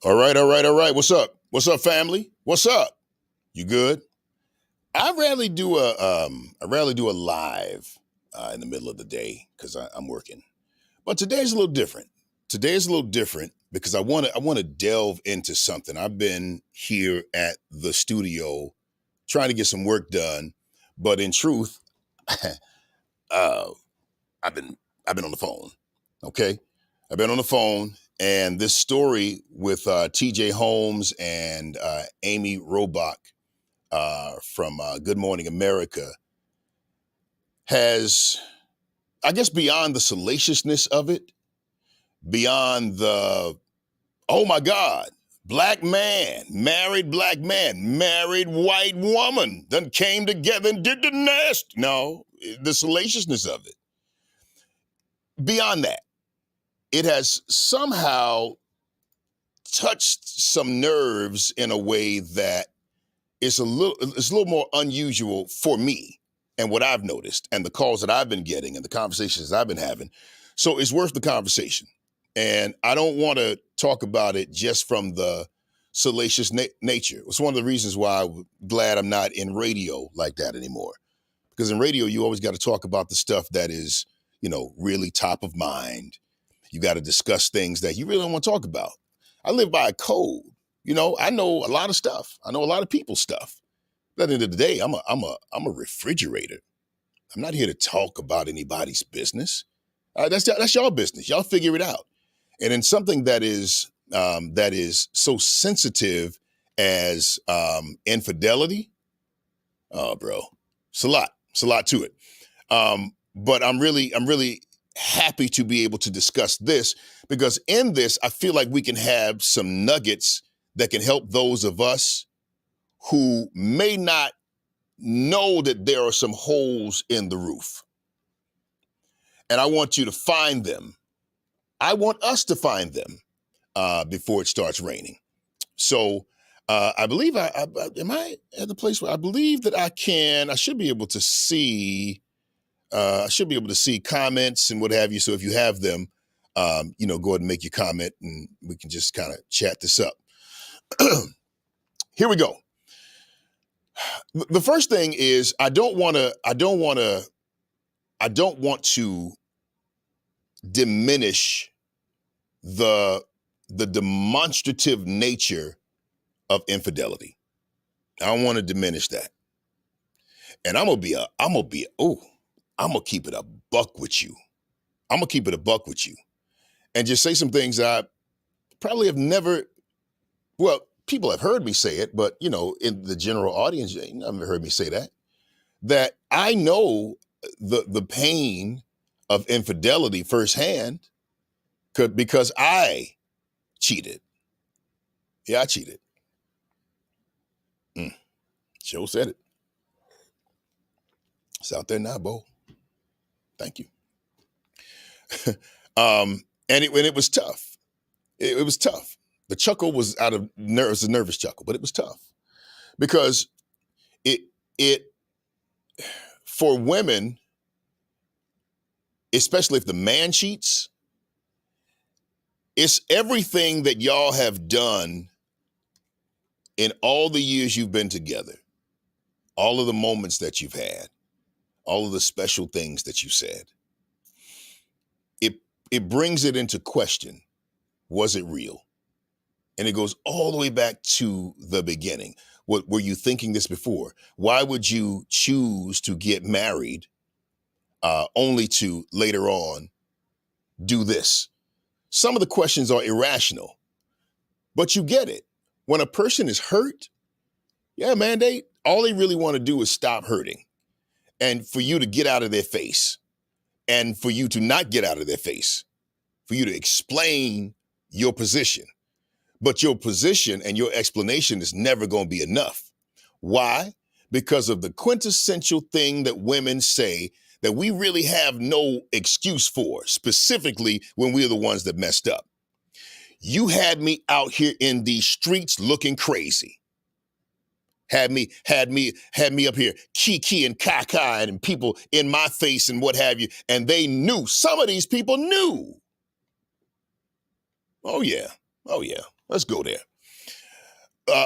All right, all right, all right. What's up? What's up, family? What's up? You good? I rarely do a live in the middle of the day because I'm working. But today's a little different. Today is a little different because I want to delve into something. I've been here at the studio trying to get some work done, but in truth, uh, I've been I've been on the phone. Okay, I've been on the phone, and this story with T.J. Holmes and Amy Robach from Good Morning America has, I guess, beyond the salaciousness of it, beyond the oh my God, black man, married white woman, then came together and did the nest. No, the salaciousness of it. Beyond that, it has somehow touched some nerves in a way that it's a little more unusual for me and what I've noticed and the calls that I've been getting and the conversations I've been having. So it's worth the conversation. And I don't want to talk about it just from the salacious nature. It's one of the reasons why I'm glad I'm not in radio like that anymore. Because in radio, you always got to talk about the stuff that is, really top of mind. You got to discuss things that you really don't want to talk about. I live by a code. I know a lot of stuff. I know a lot of people's stuff. But at the end of the day, I'm a refrigerator. I'm not here to talk about anybody's business. That's y'all business. Y'all figure it out. And in something that is so sensitive as infidelity, oh, bro, it's a lot. It's a lot to it. But I'm really happy to be able to discuss this because in this, I feel like we can have some nuggets that can help those of us who may not know that there are some holes in the roof. And I want you to find them. I want us to find them before it starts raining. So I believe am I at the place where I believe that I should be able to see comments and what have you. So if you have them, go ahead and make your comment and we can just kind of chat this up. Here we go. The first thing is I don't want to diminish the demonstrative nature of infidelity. I don't want to diminish that. And I'm gonna keep it a buck with you. I'm gonna keep it a buck with you and just say some things that I probably have never, well, people have heard me say it, but in the general audience, you haven't heard me say that I know the pain of infidelity firsthand because I cheated. Yeah, I cheated. Joe said it. It's out there now, Bo. Thank you. And it was tough. It was tough. The chuckle was out of nerves, a nervous chuckle, but it was tough because it for women, especially if the man cheats, it's everything that y'all have done in all the years you've been together, all of the moments that you've had, all of the special things that you said. It brings it into question. Was it real? And it goes all the way back to the beginning. What were you thinking this before? Why would you choose to get married only to later on do this? Some of the questions are irrational, but you get it. When a person is hurt, yeah, man, all they really want to do is stop hurting and for you to get out of their face and for you to not get out of their face, for you to explain your position. But your position and your explanation is never going to be enough. Why? Because of the quintessential thing that women say that we really have no excuse for, specifically when we're the ones that messed up. You had me out here in these streets looking crazy. Had me up here kiki and caca and people in my face and what have you. And they knew. Some of these people knew. Oh yeah. Let's go there.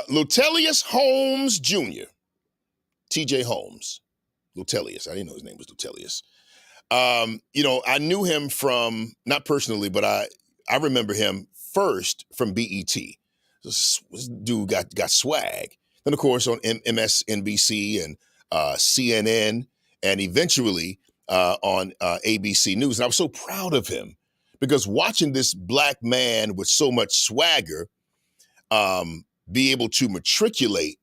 Lutelius Holmes Jr., T.J. Holmes. Lutelius. I didn't know his name was Lutelius. I knew him from, not personally, but I remember him first from BET. This dude got swag. Then, of course, on MSNBC and CNN, and eventually on ABC News. And I was so proud of him because watching this black man with so much swagger be able to matriculate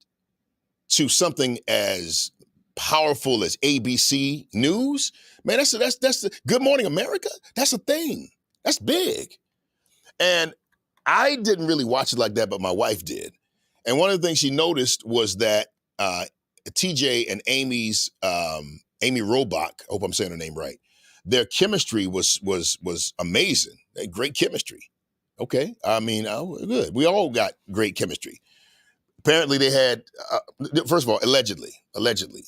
to something as powerful as ABC News, man, that's the Good Morning America. That's a thing. That's big. And I didn't really watch it like that, but my wife did. And one of the things she noticed was that TJ and Amy Robach, I hope I'm saying her name right, their chemistry was amazing. They had great chemistry. Okay, I mean, good. We all got great chemistry. Apparently they had, first of all, allegedly,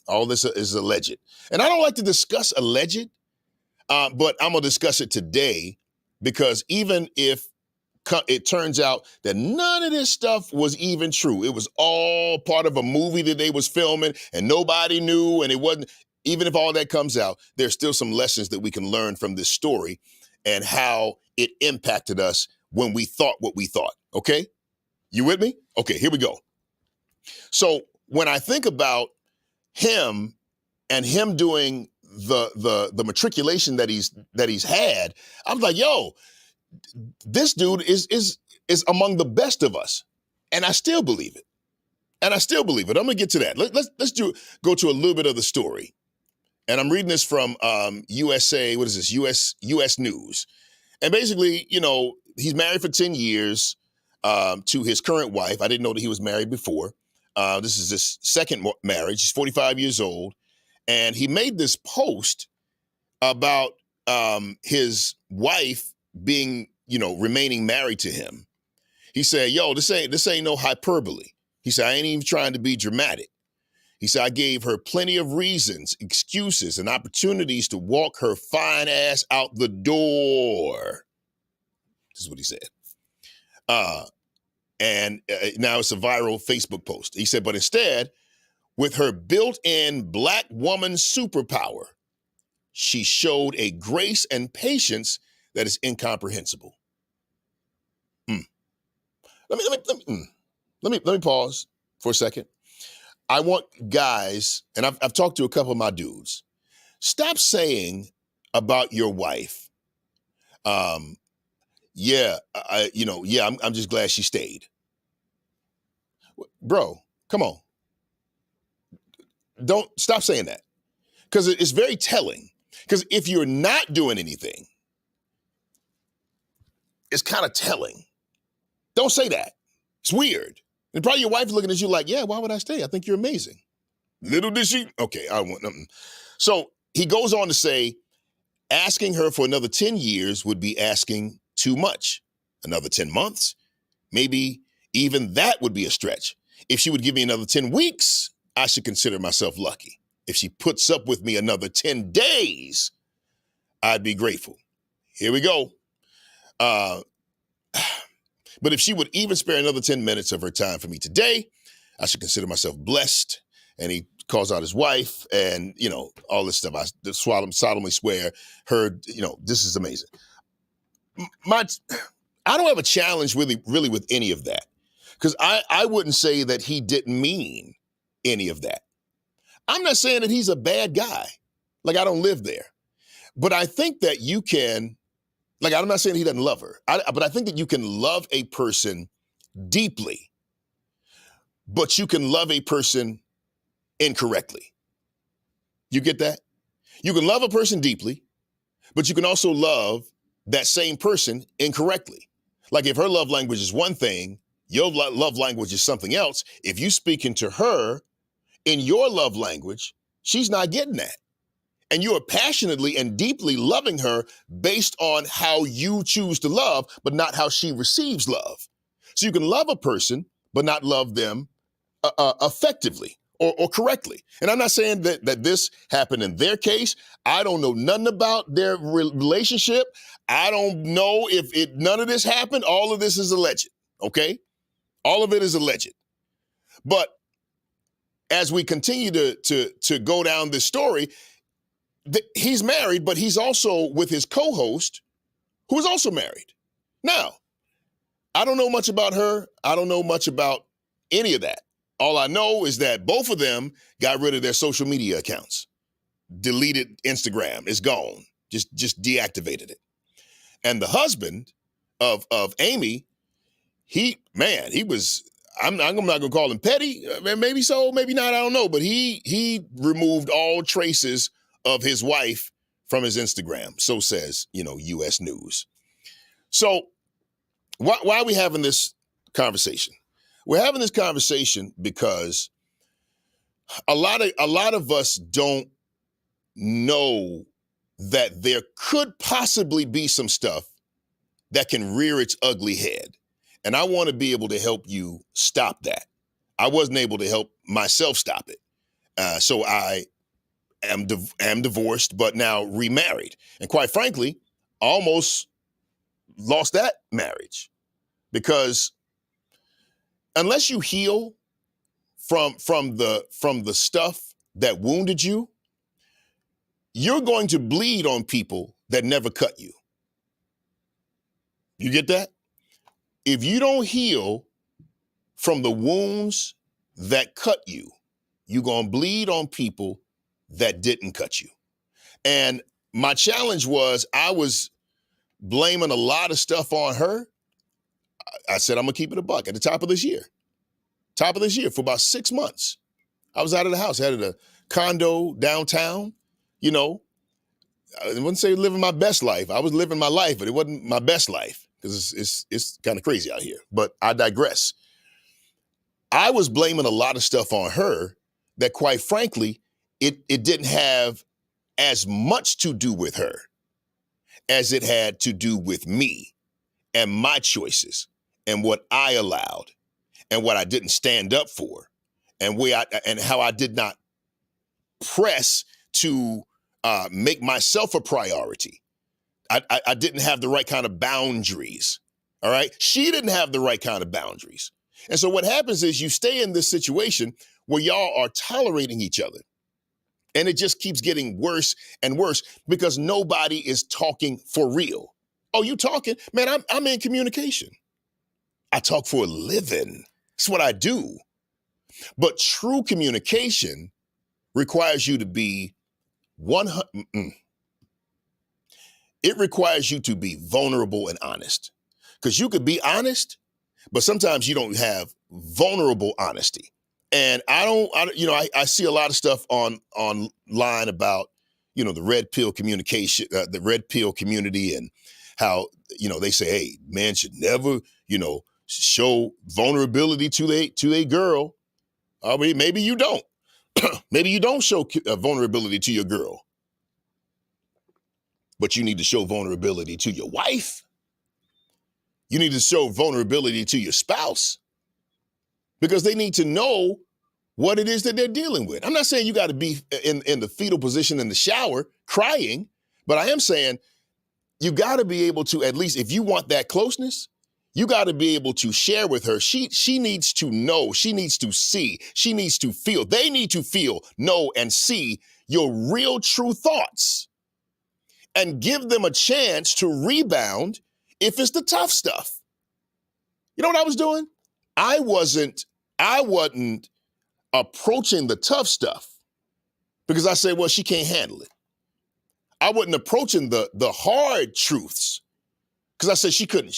all this is alleged. And I don't like to discuss alleged, but I'm gonna discuss it today because even if it turns out that none of this stuff was even true, it was all part of a movie that they was filming and nobody knew, and it wasn't, even if all that comes out, there's still some lessons that we can learn from this story and how it impacted us when we thought what we thought, okay? You with me? Okay, here we go. So when I think about him and him doing the matriculation that he's had, I'm like, yo, this dude is among the best of us, and I still believe it. I'm gonna get to that. Let's go to a little bit of the story, and I'm reading this from USA. What is this? US News, and basically, he's married for 10 years to his current wife. I didn't know that he was married before. This is his second marriage. He's 45 years old, and he made this post about his wife being, remaining married to him. He said, yo, this ain't no hyperbole. He said, I ain't even trying to be dramatic. He said, I gave her plenty of reasons, excuses, and opportunities to walk her fine ass out the door. This is what he said. And now it's a viral Facebook post. He said, but instead, with her built-in black woman superpower, she showed a grace and patience that is incomprehensible. Let me pause for a second. I want guys, and I've talked to a couple of my dudes, stop saying about your wife, I'm just glad she stayed. Bro, come on. Don't stop saying that. Because it's very telling. Because if you're not doing anything, it's kind of telling. Don't say that. It's weird. And probably your wife is looking at you like, yeah, why would I stay? I think you're amazing. Little did she. Okay, I want nothing. So he goes on to say, asking her for another 10 years would be asking too much. Another 10 months, maybe even that would be a stretch. If she would give me another 10 weeks, I should consider myself lucky. If she puts up with me another 10 days, I'd be grateful. Here we go. But if she would even spare another 10 minutes of her time for me today, I should consider myself blessed. And he calls out his wife and, all this stuff. I solemnly swear this is amazing. I don't have a challenge really with any of that, because I wouldn't say that he didn't mean any of that. I'm not saying that he's a bad guy. Like, I don't live there. But I think that you can, I'm not saying he doesn't love her, but I think that you can love a person deeply, but you can love a person incorrectly. You get that? You can love a person deeply, but you can also love that same person incorrectly. Like, if her love language is one thing, your love language is something else. If you speaking to her in your love language, she's not getting that. And you are passionately and deeply loving her based on how you choose to love, but not how she receives love. So you can love a person, but not love them effectively or correctly. And I'm not saying that this happened in their case. I don't know nothing about their relationship. I don't know if none of this happened. All of this is alleged. okay? All of it is alleged. But as we continue to go down this story, he's married, but he's also with his co-host, who is also married. Now, I don't know much about her. I don't know much about any of that. All I know is that both of them got rid of their social media accounts, deleted Instagram. It's gone. Just deactivated it. And the husband of Amy, he was, I'm not gonna call him petty. Maybe so, maybe not. I don't know. But he removed all traces of his wife from his Instagram. So says, U.S. News. So why are we having this conversation? We're having this conversation because a lot of us don't know that there could possibly be some stuff that can rear its ugly head. And I want to be able to help you stop that. I wasn't able to help myself stop it. So I am divorced, but now remarried. And quite frankly, almost lost that marriage, because unless you heal from the stuff that wounded you, you're going to bleed on people that never cut you. You get that? If you don't heal from the wounds that cut you, you're going to bleed on people that didn't cut you. And my challenge was, I was blaming a lot of stuff on her. I said, I'm going to keep it a buck. At the top of this year, for about 6 months, I was out of the house. I had a condo downtown. I wouldn't say living my best life. I was living my life, but it wasn't my best life, because it's kind of crazy out here. But I digress. I was blaming a lot of stuff on her that, quite frankly, it didn't have as much to do with her as it had to do with me and my choices and what I allowed and what I didn't stand up for, and how I did not press to make myself a priority. I didn't have the right kind of boundaries. All right. She didn't have the right kind of boundaries. And so what happens is you stay in this situation where y'all are tolerating each other. And it just keeps getting worse and worse because nobody is talking for real. Oh, you talking? Man, I'm in communication. I talk for a living. That's what I do. But true communication requires you to be 100. It requires you to be vulnerable and honest, because you could be honest, but sometimes you don't have vulnerable honesty. And I see a lot of stuff online about, the red pill communication, the red pill community, and how, they say, hey, man should never, show vulnerability to a girl. I mean, maybe you don't. Maybe you don't show vulnerability to your girl, but you need to show vulnerability to your wife. You need to show vulnerability to your spouse, because they need to know what it is that they're dealing with. I'm not saying you got to be in the fetal position in the shower crying, but I am saying you got to be able to, at least if you want that closeness, you got to be able to share with her. She needs to know, she needs to see, she needs to feel. They need to feel, know, and see your real true thoughts, and give them a chance to rebound if it's the tough stuff. You know what I was doing? I wasn't approaching the tough stuff because I said, well, she can't handle it. I wasn't approaching the hard truths because I said she can't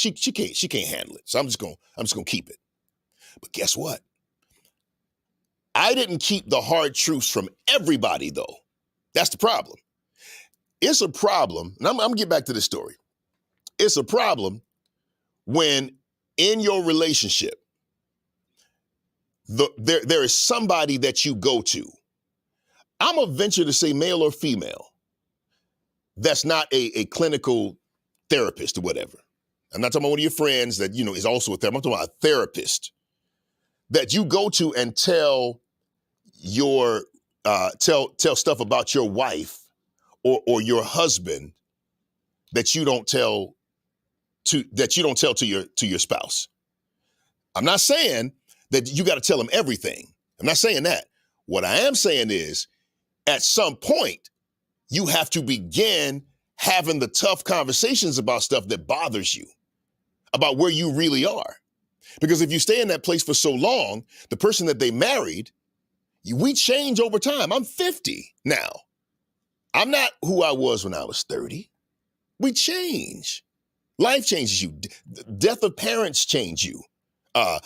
handle it. So I'm just gonna keep it. But guess what? I didn't keep the hard truths from everybody, though. That's the problem. It's a problem, and I'm gonna get back to this story. It's a problem when in your relationship, there is somebody that you go to. I'm gonna venture to say male or female. That's not a clinical therapist or whatever. I'm not talking about one of your friends that, is also a therapist. I'm talking about a therapist that you go to and tell tell stuff about your wife or your husband that you don't tell to your spouse. I'm not saying that you got to tell them everything. I'm not saying that. What I am saying is, at some point, you have to begin having the tough conversations about stuff that bothers you, about where you really are. Because if you stay in that place for so long, the person that they married, we change over time. I'm 50 now. I'm not who I was when I was 30. We change. Life changes you. Death of parents change you. Uh,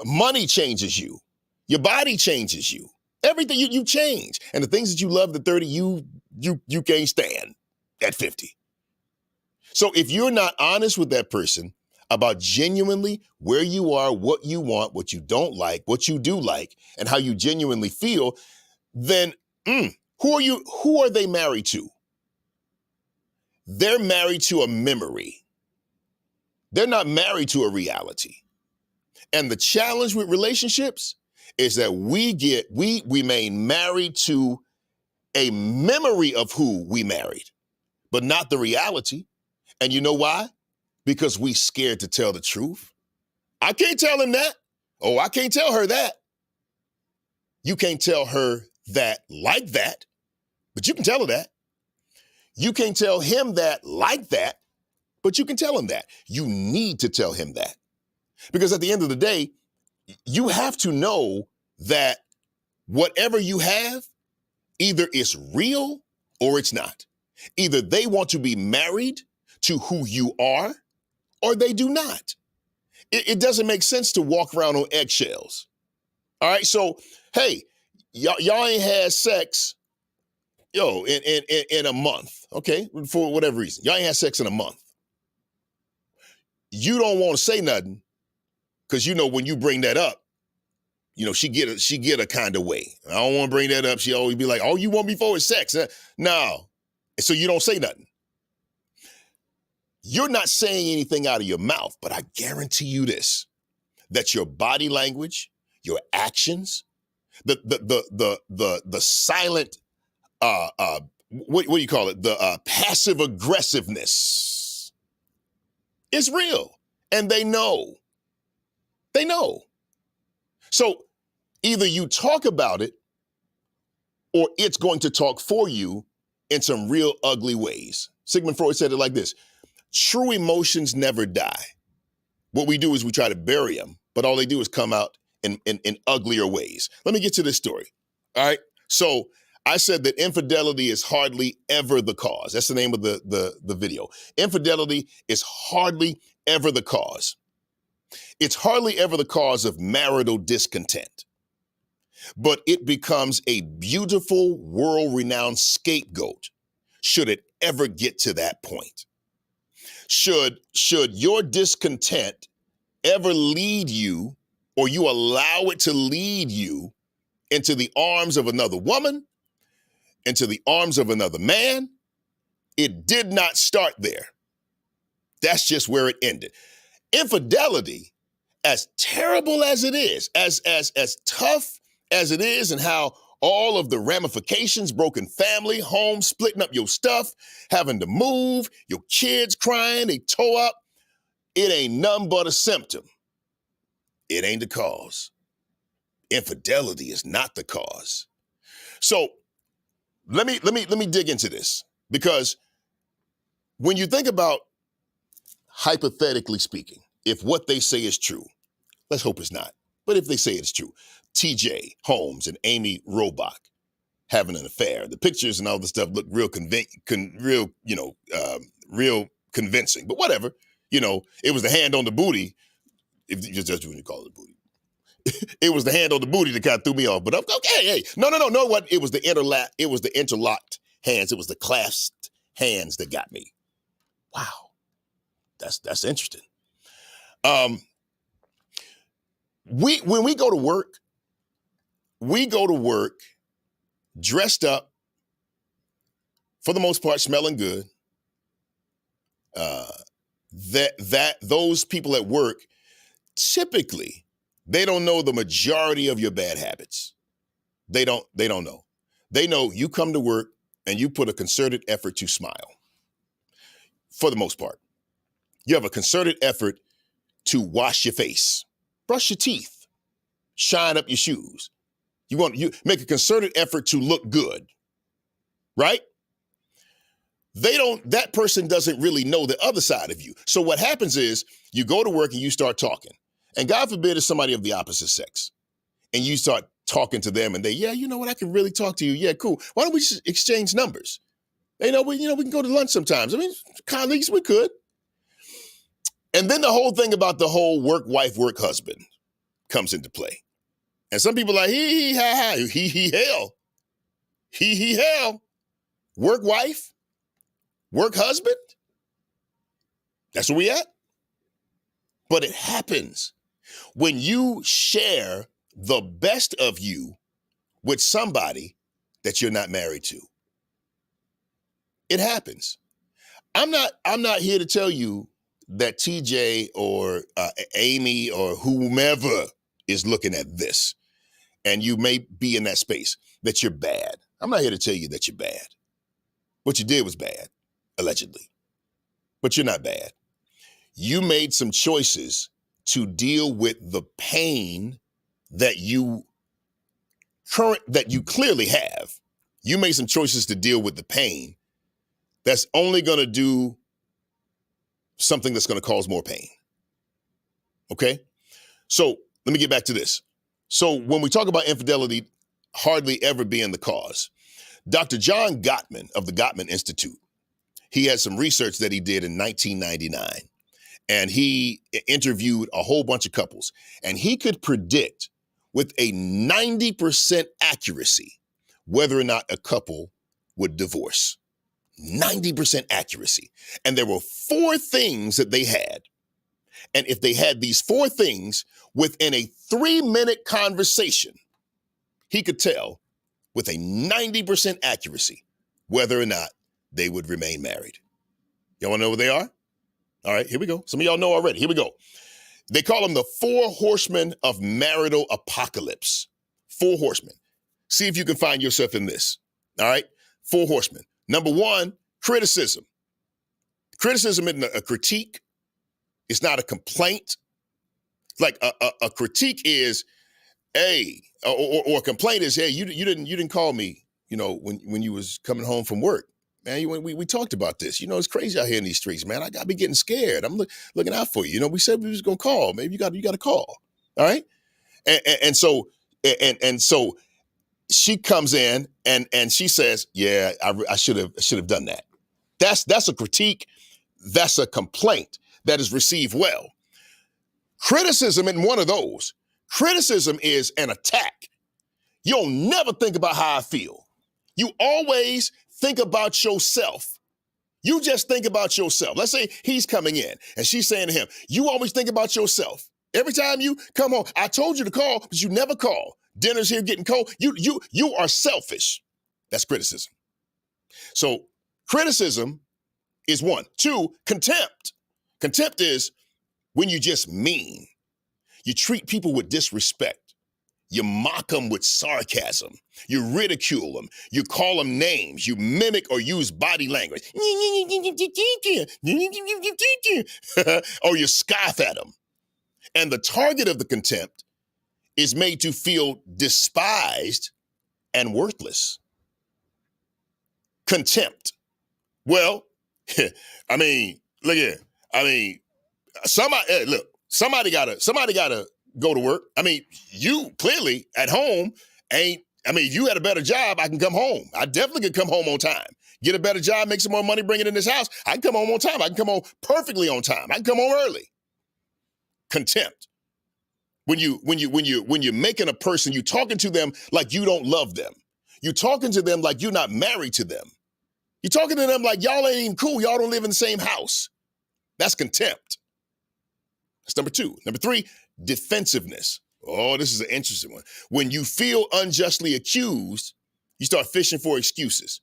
money changes you. Your body changes you. Everything you change. And the things that you loved at 30, you can't stand at 50. So if you're not honest with that person about genuinely where you are, what you want, what you don't like, what you do like, and how you genuinely feel, then who are they married to? They're married to a memory. They're not married to a reality. And the challenge with relationships is that we remain married to a memory of who we married, but not the reality. And you know why? Because we scared to tell the truth. I can't tell him that. Oh, I can't tell her that. You can't tell her that like that, but you can tell her that. You can't tell him that like that, but you can tell him that. You need to tell him that. Because at the end of the day, you have to know that whatever you have, either it's real or it's not. Either they want to be married to who you are, or they do not. It doesn't make sense to walk around on eggshells. All right, so hey, y'all ain't had sex, in a month, okay? For whatever reason, y'all ain't had sex in a month. You don't want to say nothing because when you bring that up, she get a kind of way. I don't want to bring that up. She always be like, "All you want before is sex." No, so you don't say nothing. You're not saying anything out of your mouth, but I guarantee you this: that your body language, your actions, the silent, what do you call it? The passive aggressiveness is real, and they know. They know. So either you talk about it, or it's going to talk for you in some real ugly ways. Sigmund Freud said it like this: true emotions never die. What we do is we try to bury them, but all they do is come out in uglier ways. Let me get to this story. All right. So I said that infidelity is hardly ever the cause. That's the name of the video. Infidelity is hardly ever the cause. It's hardly ever the cause of marital discontent, but it becomes a beautiful, world-renowned scapegoat should it ever get to that point. Should your discontent ever lead you, or you allow it to lead you into the arms of another woman, into the arms of another man, it did not start there. That's just where it ended. Infidelity, as terrible as it is, as tough as it is, and how all of the ramifications, broken family, home, splitting up your stuff, having to move, your kids crying, they toe up, it ain't nothing but a symptom. It ain't the cause. Infidelity is not the cause. So let me dig into this, because when you think about, hypothetically speaking, if what they say is true, let's hope it's not, but if they say it's true, TJ Holmes and Amy Robach having an affair, the pictures and all the stuff look real real convincing, but whatever, it was the hand on the booty, if you just when you call it booty. It was the hand on the booty that kind of threw me off, but okay, hey, no, what? It was the interlocked hands, it was the clasped hands that got me. Wow. That's interesting. When we go to work dressed up, for the most part, smelling good. Those people at work, typically, they don't know the majority of your bad habits. They don't know. They know you come to work and you put a concerted effort to smile. For the most part, you have a concerted effort to wash your face. Brush your teeth. Shine up your shoes. You make a concerted effort to look good, right? That person doesn't really know the other side of you. So what happens is you go to work and you start talking. And God forbid it's somebody of the opposite sex. And you start talking to them and yeah, you know what, I can really talk to you. Yeah, cool. Why don't we just exchange numbers? We can go to lunch sometimes. I mean, colleagues, we could. And then the whole thing about the whole work wife, work husband comes into play. And some people are like, he, ha, ha, he, hell. He, hell. Work wife, work husband. That's where we at. But it happens when you share the best of you with somebody that you're not married to. It happens. I'm not here to tell you that TJ or Amy or whomever is looking at this, and you may be in that space, that you're bad. I'm not here to tell you that you're bad. What you did was bad, allegedly. But you're not bad. You made some choices to deal with the pain that you clearly have. You made some choices to deal with the pain that's only going to do something that's going to cause more pain. Okay? So let me get back to this. So when we talk about infidelity hardly ever being the cause, Dr. John Gottman of the Gottman Institute, he had some research that he did in 1999, and he interviewed a whole bunch of couples, and he could predict with a 90% accuracy whether or not a couple would divorce. 90% accuracy. And there were 4 things that they had. And if they had these 4 things within a 3-minute conversation, he could tell with a 90% accuracy whether or not they would remain married. Y'all want to know what they are? All right, here we go. Some of y'all know already. Here we go. They call them the Four Horsemen of Marital Apocalypse. 4 Horsemen. See if you can find yourself in this. All right? 4 Horsemen. Number 1, criticism. Criticism isn't a critique. It's not a complaint. Like a critique is, hey, or a complaint is, hey, you didn't call me, when you was coming home from work. Man, we talked about this. It's crazy out here in these streets, man. I got to be getting scared. I'm looking out for you. We said we was going to call. Maybe you got to call. All right? And so she comes in and she says, yeah, I should have done that. That's a critique. That's a complaint that is received well. Criticism isn't one of those. Criticism is an attack. You'll never think about how I feel. You always think about yourself. You just think about yourself. Let's say he's coming in and she's saying to him, you always think about yourself. Every time you come home, I told you to call, but you never call. Dinner's here getting cold. You are selfish. That's criticism. So criticism is 1. 2, contempt. Contempt is when you just mean. You treat people with disrespect. You mock them with sarcasm. You ridicule them. You call them names. You mimic or use body language. Or you scoff at them. And the target of the contempt is made to feel despised and worthless. Contempt. Well, I mean, look here. I mean, somebody gotta go to work. I mean, you clearly at home if you had a better job, I can come home. I definitely could come home on time. Get a better job, make some more money, bring it in this house. I can come home on time. I can come home perfectly on time. I can come home early. Contempt. When you're making a person, you're talking to them like you don't love them. You're talking to them like you're not married to them. You're talking to them like y'all ain't even cool. Y'all don't live in the same house. That's contempt. That's number 2. Number 3, defensiveness. Oh, this is an interesting one. When you feel unjustly accused, you start fishing for excuses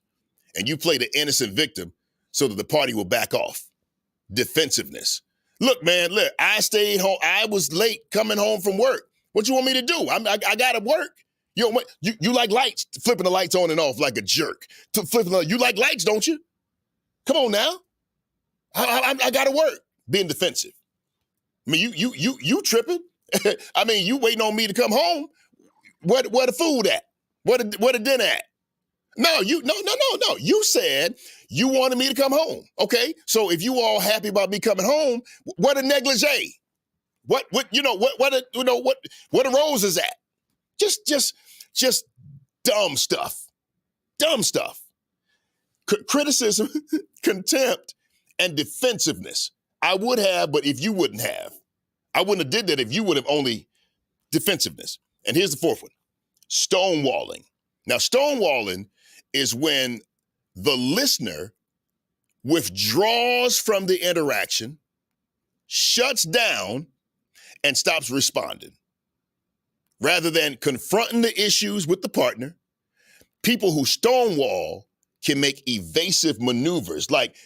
and you play the innocent victim so that the party will back off. Defensiveness. Look, man, I stayed home. I was late coming home from work. What you want me to do? I got to work. You like lights, flipping the lights on and off like a jerk. You like lights, don't you? Come on now. I got to work. Being defensive. I mean, you tripping. I mean, you waiting on me to come home. Where the food at? Where the dinner at? No. You said you wanted me to come home. Okay, so if you all happy about me coming home, what a negligee? What the roses at? Just dumb stuff. Dumb stuff. Criticism, contempt, and defensiveness. I would have, but if you wouldn't have. I wouldn't have did that if you would have only defensiveness. And here's the fourth one, stonewalling. Now, stonewalling is when the listener withdraws from the interaction, shuts down, and stops responding. Rather than confronting the issues with the partner, people who stonewall can make evasive maneuvers like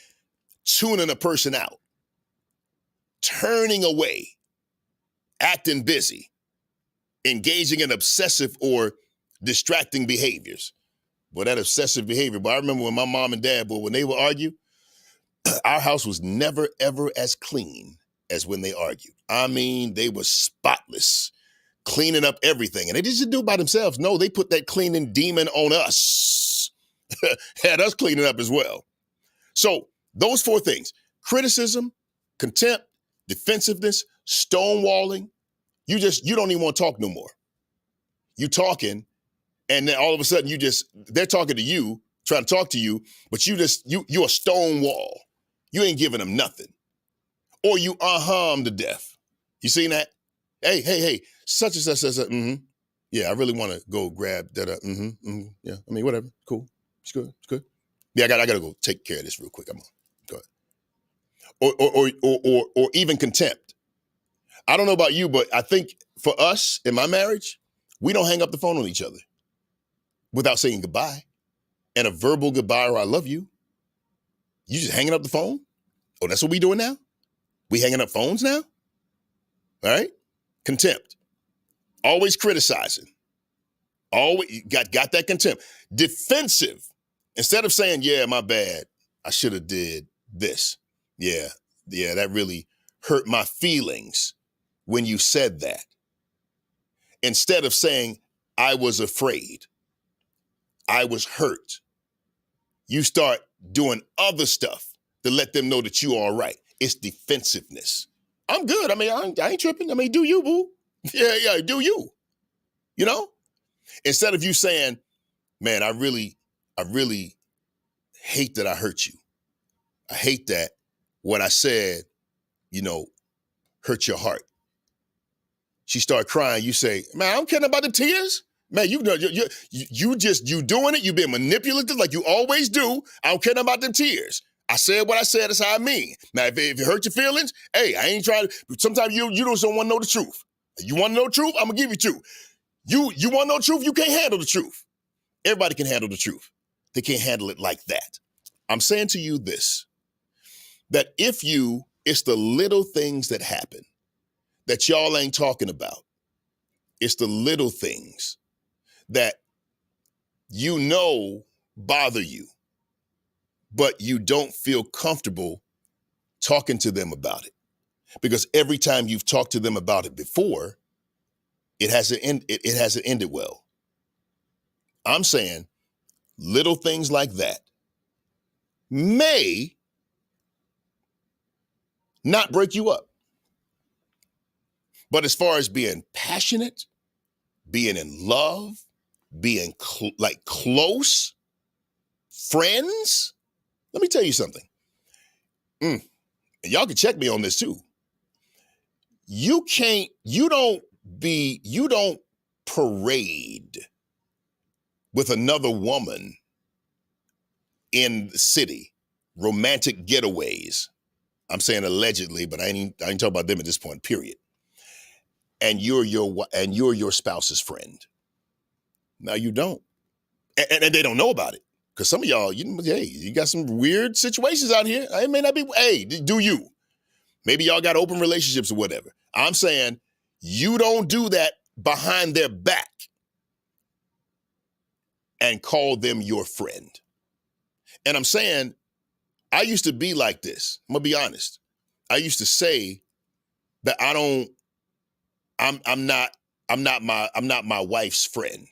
tuning a person out, turning away, acting busy, engaging in obsessive or distracting behaviors. Well, that obsessive behavior, but I remember when my mom and dad, when they would argue, our house was never, ever as clean as when they argued. I mean, they were spotless, cleaning up everything. And they didn't do it by themselves. No, they put that cleaning demon on us. Had us cleaning up as well. So those four things, criticism, contempt, defensiveness, stonewalling, you don't even want to talk no more. You talking, and then all of a sudden they're talking to you, trying to talk to you, but you're a stone wall. You ain't giving them nothing. Or you them to death. You seen that? Hey, such and such, mm-hmm. Yeah, I really want to go grab that, yeah, I mean, whatever, cool, it's good. Yeah, I gotta go take care of this real quick, I'm on, go ahead. Or even contempt. I don't know about you, but I think for us, in my marriage, we don't hang up the phone on each other without saying goodbye. And a verbal goodbye or I love you. You just hanging up the phone? Oh, that's what we doing now? We hanging up phones now? All right? Contempt. Always criticizing. Always got that contempt. Defensive. Instead of saying, yeah, my bad, I should have did this. Yeah, that really hurt my feelings when you said that. Instead of saying, I was afraid, I was hurt, you start doing other stuff to let them know that you are all right. It's defensiveness. I'm good. I mean, I ain't tripping. I mean, do you, boo? Yeah, do you. You know? Instead of you saying, man, I really hate that I hurt you. I hate that what I said, hurt your heart. She started crying. You say, man, I don't care about the tears. Man, you doing it. You being manipulative like you always do. I don't care about them tears. I said what I said. That's how I mean. Now, if it hurt your feelings, hey, I ain't trying to. Sometimes you just don't want to know the truth. You want to know the truth? I'm gonna give you truth. You want to know the truth? You can't handle the truth. Everybody can handle the truth. They can't handle it like that. I'm saying to you this, that it's the little things that happen that y'all ain't talking about. It's the little things that bother you, but you don't feel comfortable talking to them about it. Because every time you've talked to them about it before, it hasn't ended well. I'm saying little things like that may not break you up. But as far as being passionate, being in love, being close friends, let me tell you something. And y'all can check me on this too. You don't parade with another woman in the city, romantic getaways. I'm saying allegedly, but I ain't talking about them at this point, period. And you're your spouse's friend. Now you don't. And they don't know about it. Because some of y'all, you got some weird situations out here. It may not be, do you? Maybe y'all got open relationships or whatever. I'm saying you don't do that behind their back and call them your friend. And I'm saying, I used to be like this. I'm going to be honest. I used to say that I don't I'm not my wife's friend.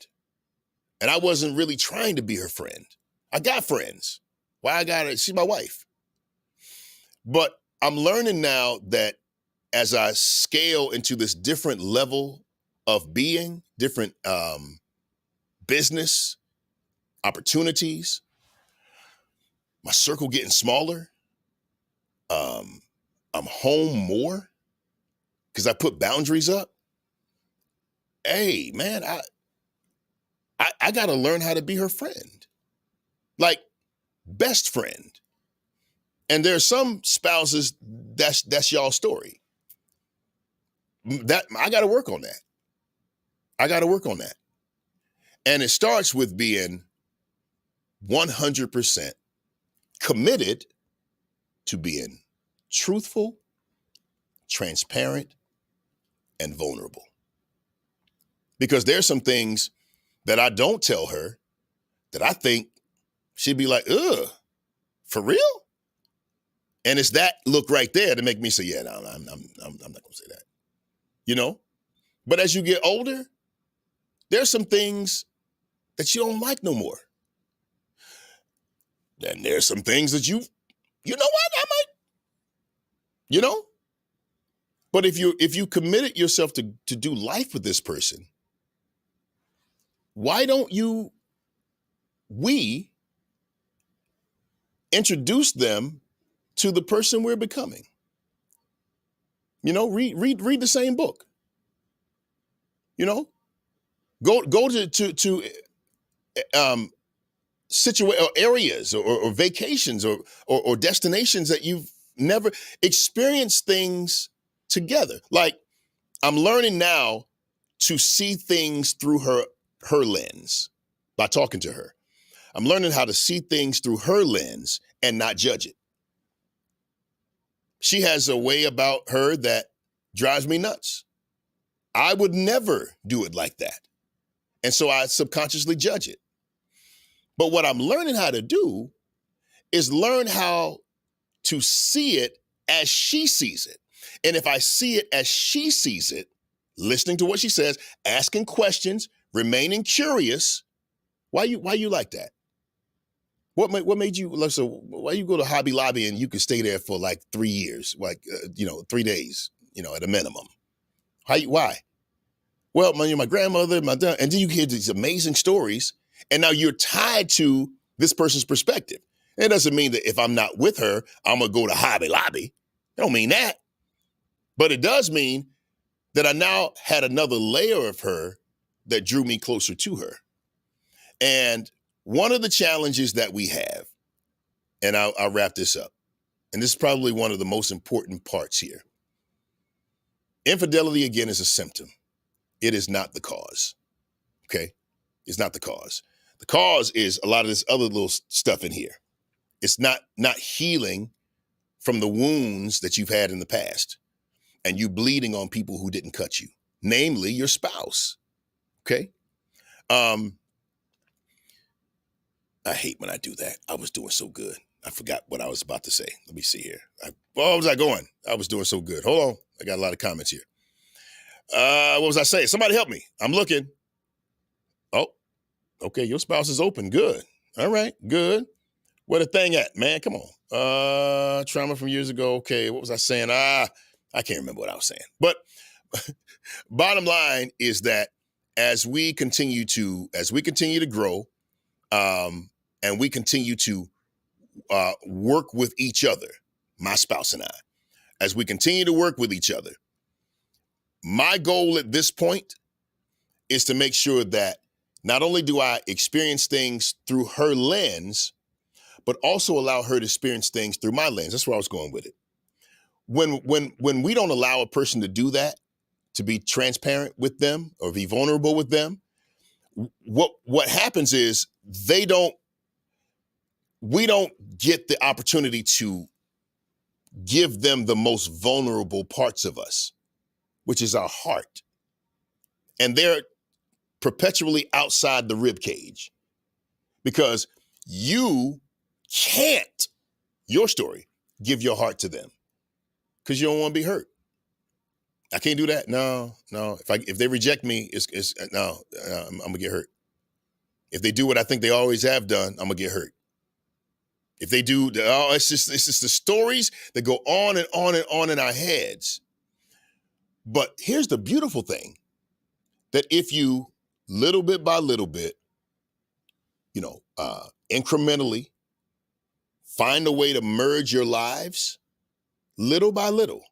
And I wasn't really trying to be her friend. I got friends. Why I got her? She's my wife. But I'm learning now that as I scale into this different level of being, different business opportunities, my circle getting smaller. I'm home more because I put boundaries up. Hey, man, I got to learn how to be her friend, like best friend. And there are some spouses that's y'all story. That I got to work on that. I got to work on that. And it starts with being 100% committed to being truthful, transparent, and vulnerable. Because there's some things that I don't tell her that I think she'd be like, ugh, for real? And it's that look right there to make me say, yeah, no, I'm not going to say that, you know? But as you get older, there's some things that you don't like no more. Then there's some things that you know what, I might, you know? But if you committed yourself to do life with this person, why don't we introduce them to the person we're becoming? You know, read the same book. You know, go to areas or vacations or destinations that you've never experienced things together. Like I'm learning now to see things through her lens by talking to her. I'm learning how to see things through her lens and not judge it. She has a way about her that drives me nuts. I would never do it like that. And so I subconsciously judge it. But what I'm learning how to do is learn how to see it as she sees it. And if I see it as she sees it, listening to what she says, asking questions, remaining curious, why you like that? What made you, so why you go to Hobby Lobby and you could stay there for like 3 years, like, 3 days, at a minimum? Why? Well, my grandmother, my dad, and then you hear these amazing stories, and now you're tied to this person's perspective. It doesn't mean that if I'm not with her, I'm gonna go to Hobby Lobby. It don't mean that. But it does mean that I now had another layer of her that drew me closer to her. And one of the challenges that we have, and I'll wrap this up, and this is probably one of the most important parts here. Infidelity, again, is a symptom. It is not the cause, okay? It's not the cause. The cause is a lot of this other little stuff in here. It's not healing from the wounds that you've had in the past and you bleeding on people who didn't cut you, namely your spouse, okay? I hate when I do that. I was doing so good. I forgot what I was about to say. Let me see here. Where was I going? I was doing so good. Hold on. I got a lot of comments here. What was I saying? Somebody help me. I'm looking. Oh, okay. Your spouse is open. Good. All right. Good. Where the thing at, man? Come on. Trauma from years ago. Okay. What was I saying? I can't remember what I was saying. But bottom line is that as we continue to grow, and we continue to work with each other, my spouse and I, as we continue to work with each other, my goal at this point is to make sure that not only do I experience things through her lens, but also allow her to experience things through my lens. That's where I was going with it. When we don't allow a person to do that, to be transparent with them or be vulnerable with them, what happens is we don't get the opportunity to give them the most vulnerable parts of us, which is our heart. And they're perpetually outside the rib cage because you can't, your story, give your heart to them because you don't want to be hurt. I can't do that. No. If they reject me, no. I'm gonna get hurt. If they do what I think they always have done, I'm gonna get hurt. If they do, it's just the stories that go on and on and on in our heads. But here's the beautiful thing: that if you, little bit by little bit, incrementally find a way to merge your lives, little by little,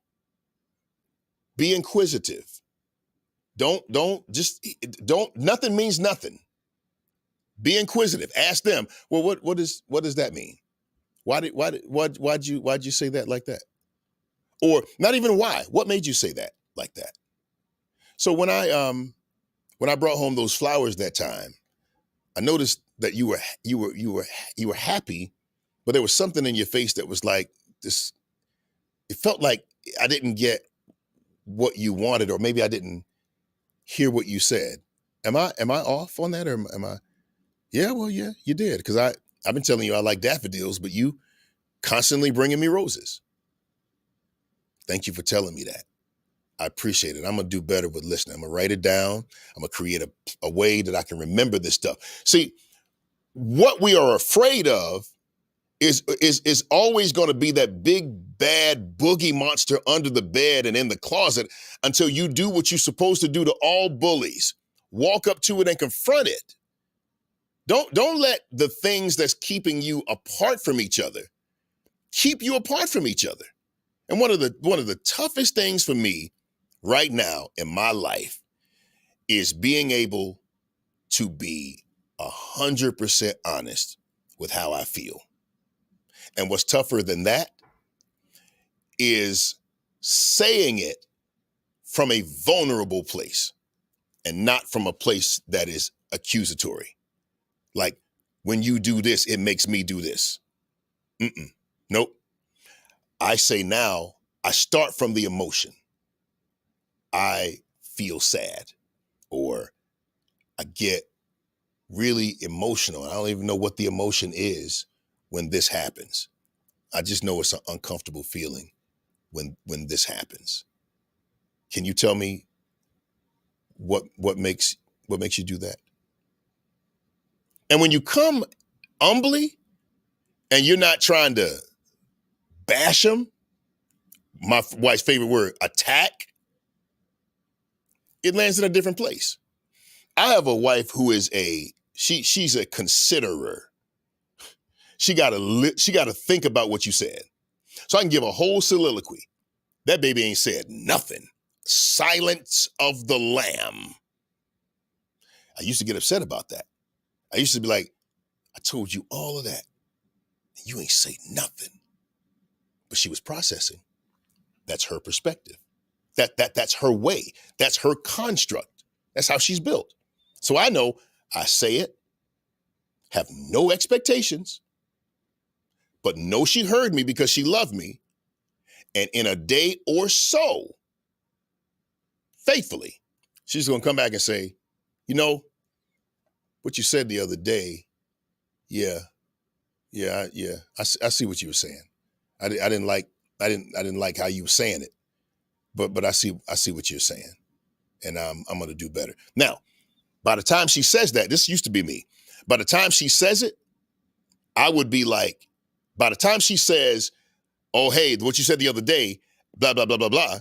be inquisitive. Don't, nothing means nothing. Be inquisitive. Ask them, well, what does that mean? Why'd you say that like that? Or not even why. What made you say that like that? So when I brought home those flowers that time, I noticed that you were happy, but there was something in your face that was like this. It felt like I didn't get what you wanted, or maybe I didn't hear what you said. Am I off on that, or am I? Yeah, well, yeah, you did, because I've been telling you I like daffodils, but you constantly bringing me roses. Thank you for telling me that. I appreciate it. I'm going to do better with listening. I'm going to write it down. I'm going to create a way that I can remember this stuff. See, what we are afraid of is always going to be that big, bad boogie monster under the bed and in the closet until you do what you're supposed to do to all bullies. Walk up to it and confront it. Don't let the things that's keeping you apart from each other keep you apart from each other. And one of the toughest things for me right now in my life is being able to be 100% honest with how I feel. And what's tougher than that is saying it from a vulnerable place and not from a place that is accusatory. Like, when you do this, it makes me do this. Nope. I say now, I start from the emotion. I feel sad, or I get really emotional. I don't even know what the emotion is when this happens. I just know it's an uncomfortable feeling when this happens. Can you tell me what makes you do that? And when you come humbly and you're not trying to bash them, my wife's favorite word, attack, it lands in a different place. I have a wife who is she's a considerer. She gotta think about what you said. So I can give a whole soliloquy. That baby ain't said nothing. Silence of the lamb. I used to get upset about that. I used to be like, I told you all of that, and you ain't say nothing. But she was processing. That's her perspective. That's her way. That's her construct. That's how she's built. So I know I say it, have no expectations, but know she heard me because she loved me. And in a day or so, faithfully, she's going to come back and say, what you said the other day, I see what you were saying. I didn't like how you were saying it, but I see what you're saying, and I'm going to do better. Now, by the time she says that, this used to be me. By the time she says it, I would be like, by the time she says, oh, hey, what you said the other day, blah, blah, blah, blah, blah,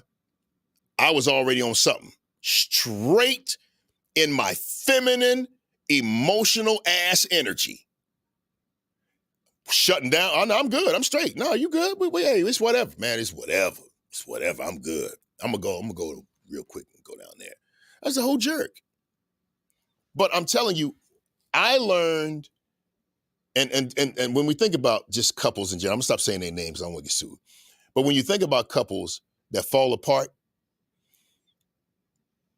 I was already on something. Straight in my feminine, emotional ass energy. Shutting down. Oh, no, I'm good. I'm straight. No, you good? Hey, it's whatever. Man, it's whatever. It's whatever. I'm good. I'm gonna go real quick and go down there. That's a whole jerk. But I'm telling you, I learned, and when we think about just couples in general, I'm gonna stop saying their names, I don't want to get sued. But when you think about couples that fall apart,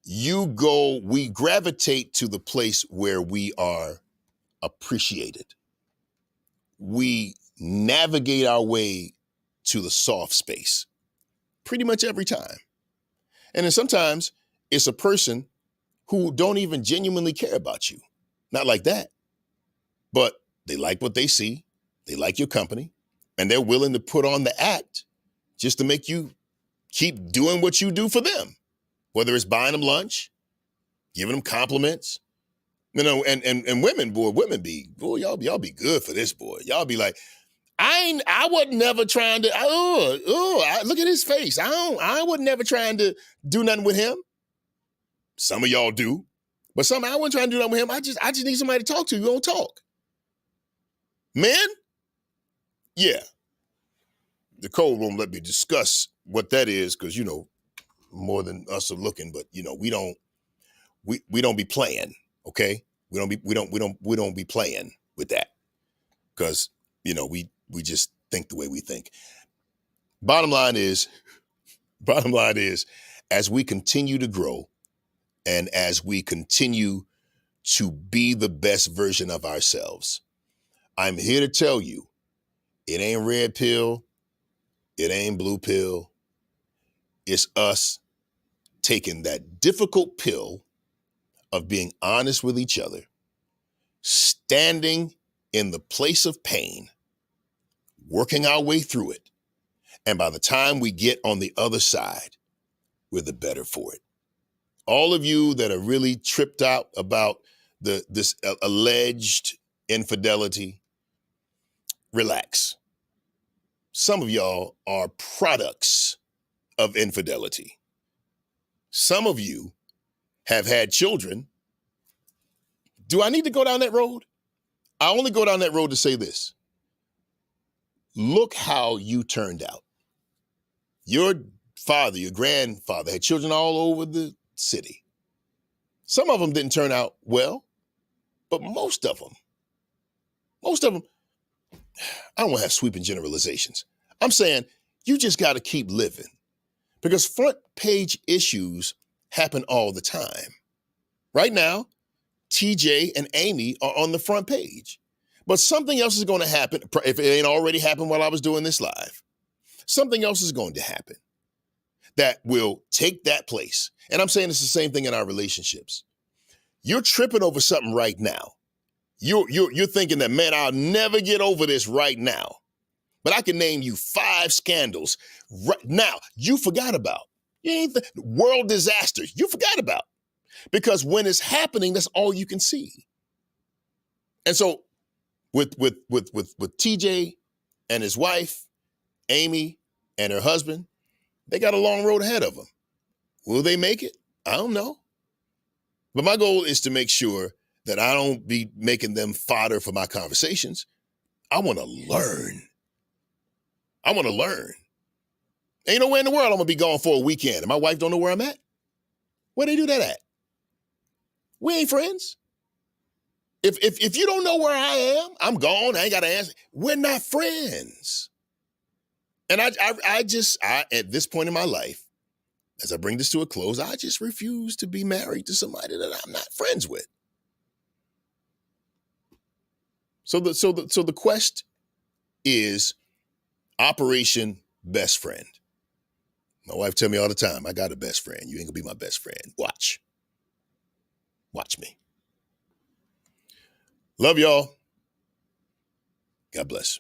we gravitate to the place where we are appreciated. We navigate our way to the soft space pretty much every time. And then sometimes it's a person who don't even genuinely care about you. Not like that, but they like what they see. They like your company, and they're willing to put on the act just to make you keep doing what you do for them. whether it's buying them lunch, giving them compliments. And women, boy, y'all be good for this, boy. Y'all be like, I was never trying to, look at his face. I was never trying to do nothing with him. Some of y'all do, but I wasn't trying to do nothing with him. I just need somebody to talk to. You don't talk. Men? Yeah. The code won't let me discuss what that is because, more than us are looking, but we don't be playing, okay? We don't be playing with that because, we just think the way we think. Bottom line is, as we continue to grow and as we continue to be the best version of ourselves, I'm here to tell you, it ain't red pill, it ain't blue pill. It's us taking that difficult pill of being honest with each other, standing in the place of pain, working our way through it. And by the time we get on the other side, we're the better for it. All of you that are really tripped out about this alleged infidelity, relax. Some of y'all are products of infidelity. Some of you have had children. Do I need to go down that road? I only go down that road to say this. Look how you turned out. Your father, your grandfather had children all over the city. Some of them didn't turn out well, but most of them, I don't want to have sweeping generalizations. I'm saying you just got to keep living because front page issues happen all the time. Right now, TJ and Amy are on the front page, but something else is going to happen. If it ain't already happened while I was doing this live, something else is going to happen that will take that place. And I'm saying it's the same thing in our relationships. You're tripping over something right now. You're thinking that, man, I'll never get over this right now. But I can name you 5 scandals right now you forgot about. You ain't world disasters you forgot about. Because when it's happening, that's all you can see. And so with TJ and his wife, Amy and her husband, they got a long road ahead of them. Will they make it? I don't know. But my goal is to make sure that I don't be making them fodder for my conversations. I want to learn. Ain't nowhere in the world I'm going to be gone for a weekend and my wife don't know where I'm at. Where they do that at? We ain't friends. If you don't know where I am, I'm gone. I ain't got to answer. We're not friends. And I at this point in my life, as I bring this to a close, I just refuse to be married to somebody that I'm not friends with. So the quest is Operation Best Friend. My wife tell me all the time, I got a best friend. You ain't gonna be my best friend. Watch me. Love y'all. God bless.